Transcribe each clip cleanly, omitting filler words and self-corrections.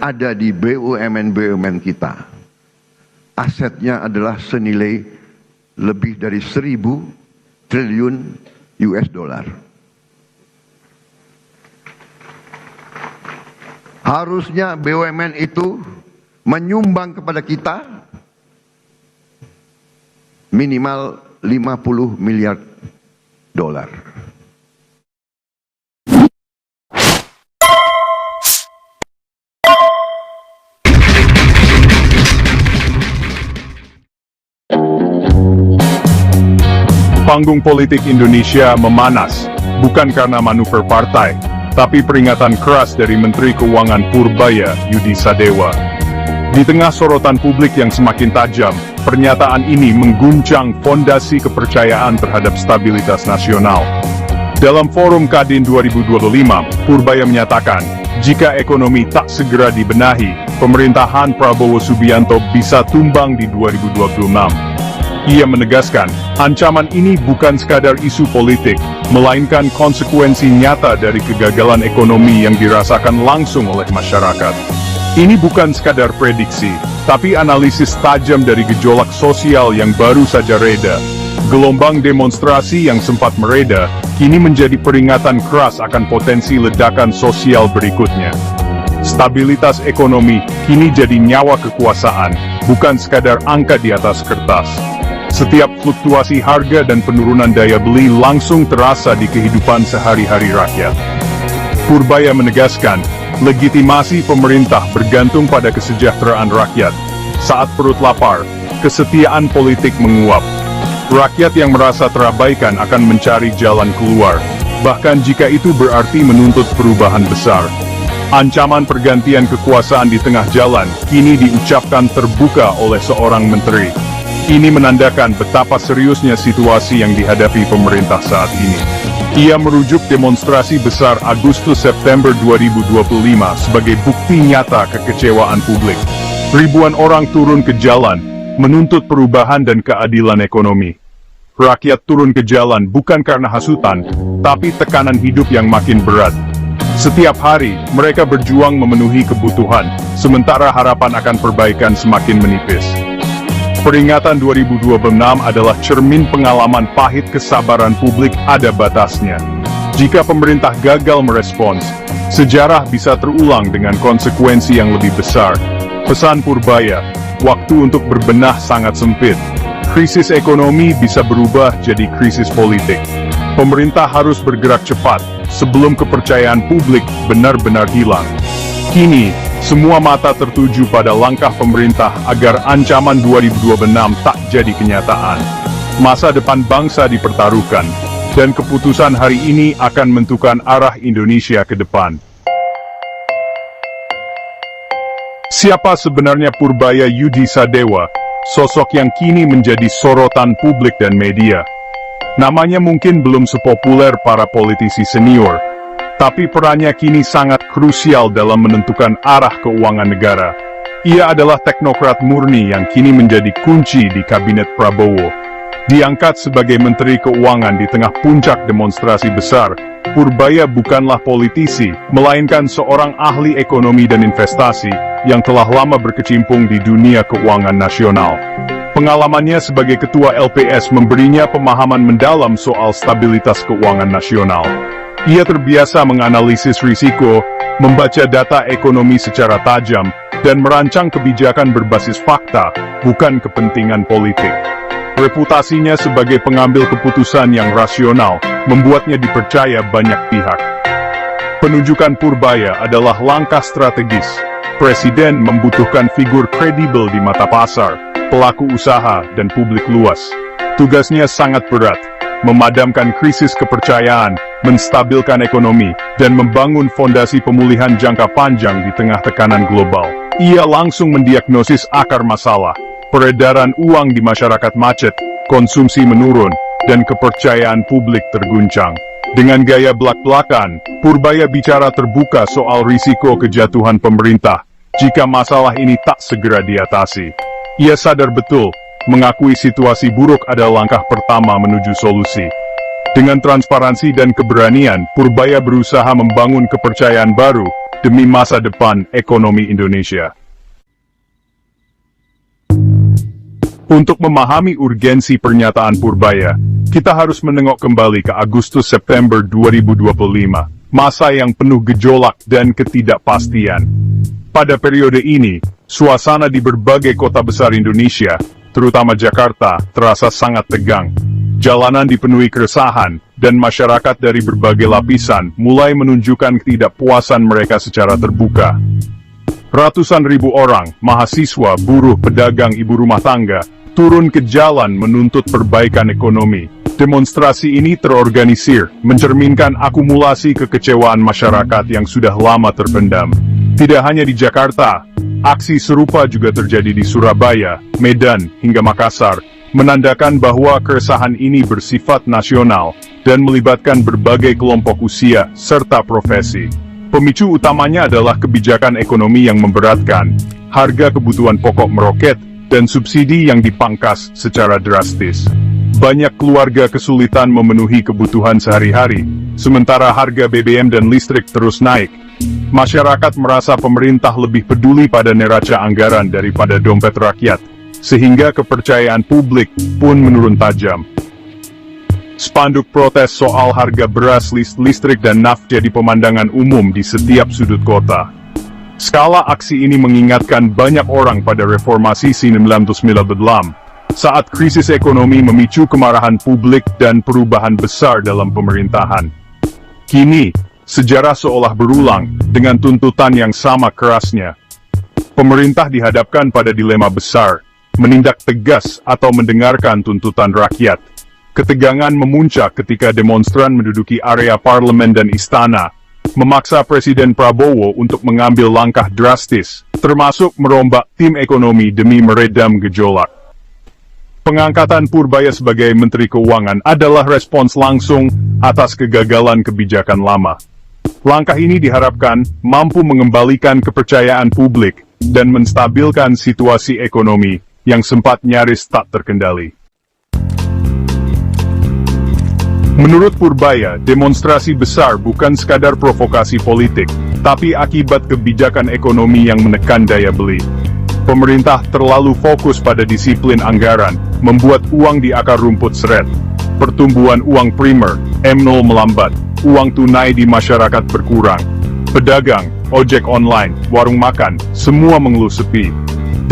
ada di BUMN-BUMN kita, asetnya adalah senilai lebih dari 1.000 triliun US dollar. Harusnya BUMN itu menyumbang kepada kita minimal 50 miliar dolar. Panggung politik Indonesia memanas, bukan karena manuver partai, tapi peringatan keras dari Menteri Keuangan Purbaya Yudi Sadewa. Di tengah sorotan publik yang semakin tajam, pernyataan ini mengguncang fondasi kepercayaan terhadap stabilitas nasional. Dalam forum Kadin 2025, Purbaya menyatakan, jika ekonomi tak segera dibenahi, pemerintahan Prabowo Subianto bisa tumbang di 2026. Ia menegaskan, ancaman ini bukan sekadar isu politik, melainkan konsekuensi nyata dari kegagalan ekonomi yang dirasakan langsung oleh masyarakat. Ini bukan sekadar prediksi, tapi analisis tajam dari gejolak sosial yang baru saja reda. Gelombang demonstrasi yang sempat mereda, kini menjadi peringatan keras akan potensi ledakan sosial berikutnya. Stabilitas ekonomi kini jadi nyawa kekuasaan, bukan sekadar angka di atas kertas. Setiap fluktuasi harga dan penurunan daya beli langsung terasa di kehidupan sehari-hari rakyat. Purbaya menegaskan, legitimasi pemerintah bergantung pada kesejahteraan rakyat. Saat perut lapar, kesetiaan politik menguap. Rakyat yang merasa terabaikan akan mencari jalan keluar, bahkan jika itu berarti menuntut perubahan besar. Ancaman pergantian kekuasaan di tengah jalan kini diucapkan terbuka oleh seorang menteri. Ini menandakan betapa seriusnya situasi yang dihadapi pemerintah saat ini. Ia merujuk demonstrasi besar Agustus-September 2025 sebagai bukti nyata kekecewaan publik. Ribuan orang turun ke jalan, menuntut perubahan dan keadilan ekonomi. Rakyat turun ke jalan bukan karena hasutan, tapi tekanan hidup yang makin berat. Setiap hari, mereka berjuang memenuhi kebutuhan, sementara harapan akan perbaikan semakin menipis. Peringatan 2026 adalah cermin pengalaman pahit kesabaran publik ada batasnya. Jika pemerintah gagal merespons, sejarah bisa terulang dengan konsekuensi yang lebih besar. Pesan Purbaya, waktu untuk berbenah sangat sempit. Krisis ekonomi bisa berubah jadi krisis politik. Pemerintah harus bergerak cepat, sebelum kepercayaan publik benar-benar hilang. Kini, semua mata tertuju pada langkah pemerintah agar ancaman 2026 tak jadi kenyataan. Masa depan bangsa dipertaruhkan, dan keputusan hari ini akan menentukan arah Indonesia ke depan. Siapa sebenarnya Purbaya Yudi Sadewa, sosok yang kini menjadi sorotan publik dan media? Namanya mungkin belum sepopuler para politisi senior, tapi perannya kini sangat krusial dalam menentukan arah keuangan negara. Ia adalah teknokrat murni yang kini menjadi kunci di kabinet Prabowo. Diangkat sebagai Menteri Keuangan di tengah puncak demonstrasi besar, Purbaya bukanlah politisi, melainkan seorang ahli ekonomi dan investasi yang telah lama berkecimpung di dunia keuangan nasional. Pengalamannya sebagai ketua LPS memberinya pemahaman mendalam soal stabilitas keuangan nasional. Ia terbiasa menganalisis risiko, membaca data ekonomi secara tajam, dan merancang kebijakan berbasis fakta, bukan kepentingan politik. Reputasinya sebagai pengambil keputusan yang rasional, membuatnya dipercaya banyak pihak. Penunjukan Purbaya adalah langkah strategis. Presiden membutuhkan figur kredibel di mata pasar, pelaku usaha, dan publik luas. Tugasnya sangat berat, memadamkan krisis kepercayaan, menstabilkan ekonomi, dan membangun fondasi pemulihan jangka panjang di tengah tekanan global. Ia langsung mendiagnosis akar masalah, peredaran uang di masyarakat macet, konsumsi menurun, dan kepercayaan publik terguncang. Dengan gaya belak-belakan, Purbaya bicara terbuka soal risiko kejatuhan pemerintah, jika masalah ini tak segera diatasi. Ia sadar betul, mengakui situasi buruk adalah langkah pertama menuju solusi. Dengan transparansi dan keberanian, Purbaya berusaha membangun kepercayaan baru, demi masa depan ekonomi Indonesia. Untuk memahami urgensi pernyataan Purbaya, kita harus menengok kembali ke Agustus-September 2025, masa yang penuh gejolak dan ketidakpastian. Pada periode ini, suasana di berbagai kota besar Indonesia, terutama Jakarta, terasa sangat tegang. Jalanan dipenuhi keresahan, dan masyarakat dari berbagai lapisan mulai menunjukkan ketidakpuasan mereka secara terbuka. Ratusan ribu orang, mahasiswa, buruh, pedagang, ibu rumah tangga, turun ke jalan menuntut perbaikan ekonomi. Demonstrasi ini terorganisir, mencerminkan akumulasi kekecewaan masyarakat yang sudah lama terpendam. Tidak hanya di Jakarta, aksi serupa juga terjadi di Surabaya, Medan, hingga Makassar, menandakan bahwa keresahan ini bersifat nasional dan melibatkan berbagai kelompok usia serta profesi. Pemicu utamanya adalah kebijakan ekonomi yang memberatkan, harga kebutuhan pokok meroket, dan subsidi yang dipangkas secara drastis. Banyak keluarga kesulitan memenuhi kebutuhan sehari-hari, sementara harga BBM dan listrik terus naik. Masyarakat merasa pemerintah lebih peduli pada neraca anggaran daripada dompet rakyat, sehingga kepercayaan publik pun menurun tajam. Spanduk protes soal harga beras, listrik, dan nafta jadi pemandangan umum di setiap sudut kota. Skala aksi ini mengingatkan banyak orang pada reformasi 1998, saat krisis ekonomi memicu kemarahan publik dan perubahan besar dalam pemerintahan. Kini, sejarah seolah berulang dengan tuntutan yang sama kerasnya. Pemerintah dihadapkan pada dilema besar, menindak tegas atau mendengarkan tuntutan rakyat. Ketegangan memuncak ketika demonstran menduduki area parlemen dan istana, memaksa Presiden Prabowo untuk mengambil langkah drastis, termasuk merombak tim ekonomi demi meredam gejolak. Pengangkatan Purbaya sebagai Menteri Keuangan adalah respons langsung atas kegagalan kebijakan lama. Langkah ini diharapkan mampu mengembalikan kepercayaan publik dan menstabilkan situasi ekonomi yang sempat nyaris tak terkendali. Menurut Purbaya, demonstrasi besar bukan sekadar provokasi politik, tapi akibat kebijakan ekonomi yang menekan daya beli. Pemerintah terlalu fokus pada disiplin anggaran, membuat uang di akar rumput seret. Pertumbuhan uang primer, M0 melambat, uang tunai di masyarakat berkurang. Pedagang, ojek online, warung makan, semua mengeluh sepi.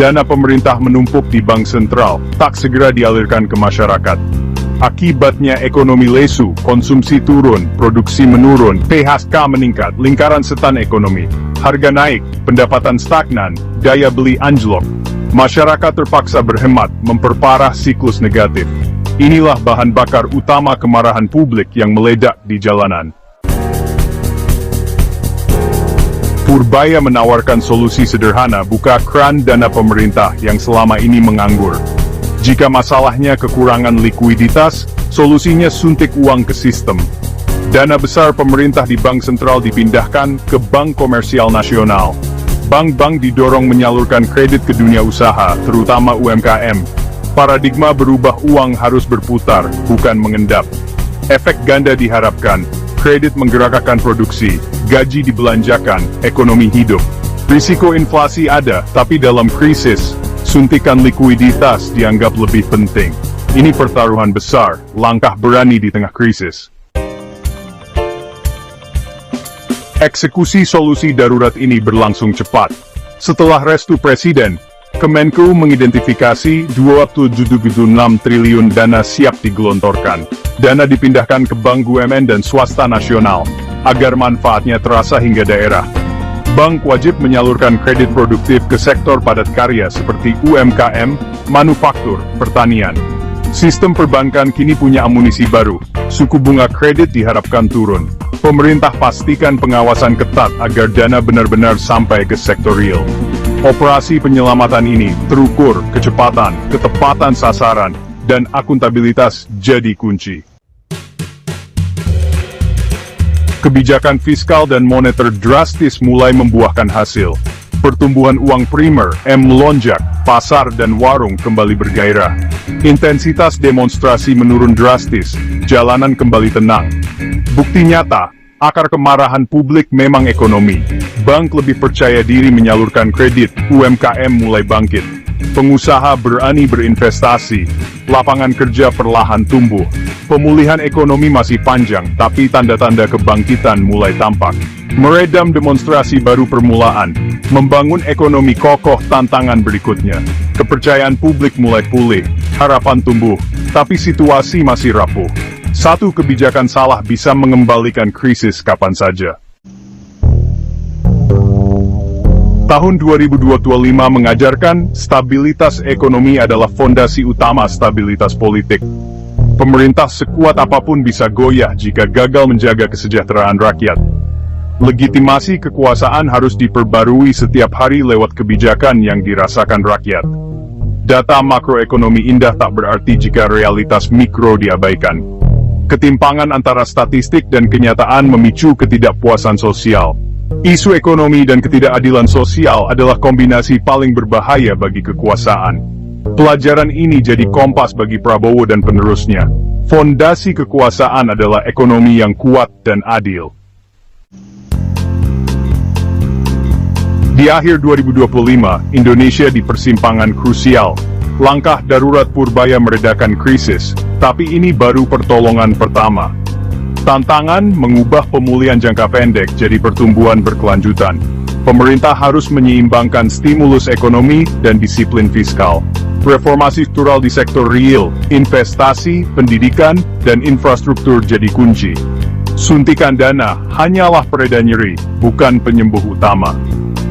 Dana pemerintah menumpuk di bank sentral, tak segera dialirkan ke masyarakat. Akibatnya ekonomi lesu, konsumsi turun, produksi menurun, PHK meningkat, lingkaran setan ekonomi, harga naik, pendapatan stagnan, daya beli anjlok. Masyarakat terpaksa berhemat, memperparah siklus negatif. Inilah bahan bakar utama kemarahan publik yang meledak di jalanan. Purbaya menawarkan solusi sederhana, buka keran dana pemerintah yang selama ini menganggur. Jika masalahnya kekurangan likuiditas, solusinya suntik uang ke sistem. Dana besar pemerintah di bank sentral dipindahkan ke bank komersial nasional. Bank-bank didorong menyalurkan kredit ke dunia usaha, terutama UMKM. Paradigma berubah, uang harus berputar, bukan mengendap. Efek ganda diharapkan, kredit menggerakkan produksi, gaji dibelanjakan, ekonomi hidup. Risiko inflasi ada, tapi dalam krisis, suntikan likuiditas dianggap lebih penting. Ini pertaruhan besar, langkah berani di tengah krisis. Eksekusi solusi darurat ini berlangsung cepat. Setelah restu Presiden, Kemenku mengidentifikasi 2,76 triliun dana siap digelontorkan. Dana dipindahkan ke bank BUMN dan swasta nasional, agar manfaatnya terasa hingga daerah. Bank wajib menyalurkan kredit produktif ke sektor padat karya seperti UMKM, manufaktur, pertanian. Sistem perbankan kini punya amunisi baru, suku bunga kredit diharapkan turun. Pemerintah pastikan pengawasan ketat agar dana benar-benar sampai ke sektor real. Operasi penyelamatan ini terukur, kecepatan, ketepatan sasaran, dan akuntabilitas jadi kunci. Kebijakan fiskal dan moneter drastis mulai membuahkan hasil. Pertumbuhan uang primer, M melonjak, pasar dan warung kembali bergairah. Intensitas demonstrasi menurun drastis, jalanan kembali tenang. Bukti nyata, Akar kemarahan publik memang ekonomi. Bank lebih percaya diri menyalurkan kredit, UMKM mulai bangkit. Pengusaha berani berinvestasi, lapangan kerja perlahan tumbuh. Pemulihan ekonomi masih panjang, tapi tanda-tanda kebangkitan mulai tampak. Meredam demonstrasi baru permulaan, membangun ekonomi kokoh tantangan berikutnya. Kepercayaan publik mulai pulih, harapan tumbuh, tapi situasi masih rapuh. Satu kebijakan salah bisa mengembalikan krisis kapan saja. Tahun 2025 mengajarkan stabilitas ekonomi adalah fondasi utama stabilitas politik. Pemerintah sekuat apapun bisa goyah jika gagal menjaga kesejahteraan rakyat. Legitimasi kekuasaan harus diperbarui setiap hari lewat kebijakan yang dirasakan rakyat. Data makroekonomi indah tak berarti jika realitas mikro diabaikan. Ketimpangan antara statistik dan kenyataan memicu ketidakpuasan sosial. Isu ekonomi dan ketidakadilan sosial adalah kombinasi paling berbahaya bagi kekuasaan. Pelajaran ini jadi kompas bagi Prabowo dan penerusnya. Fondasi kekuasaan adalah ekonomi yang kuat dan adil. Di akhir 2025, Indonesia di persimpangan krusial. Langkah darurat Purbaya meredakan krisis, tapi ini baru pertolongan pertama. Tantangan mengubah pemulihan jangka pendek jadi pertumbuhan berkelanjutan. Pemerintah harus menyeimbangkan stimulus ekonomi dan disiplin fiskal. Reformasi struktural di sektor real, investasi, pendidikan, dan infrastruktur jadi kunci. Suntikan dana hanyalah pereda nyeri, bukan penyembuh utama.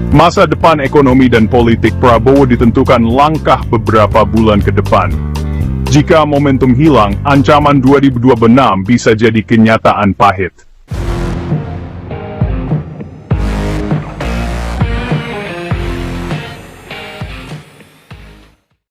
Masa depan ekonomi dan politik Prabowo ditentukan langkah beberapa bulan ke depan. Jika momentum hilang, ancaman 2026 bisa jadi kenyataan pahit.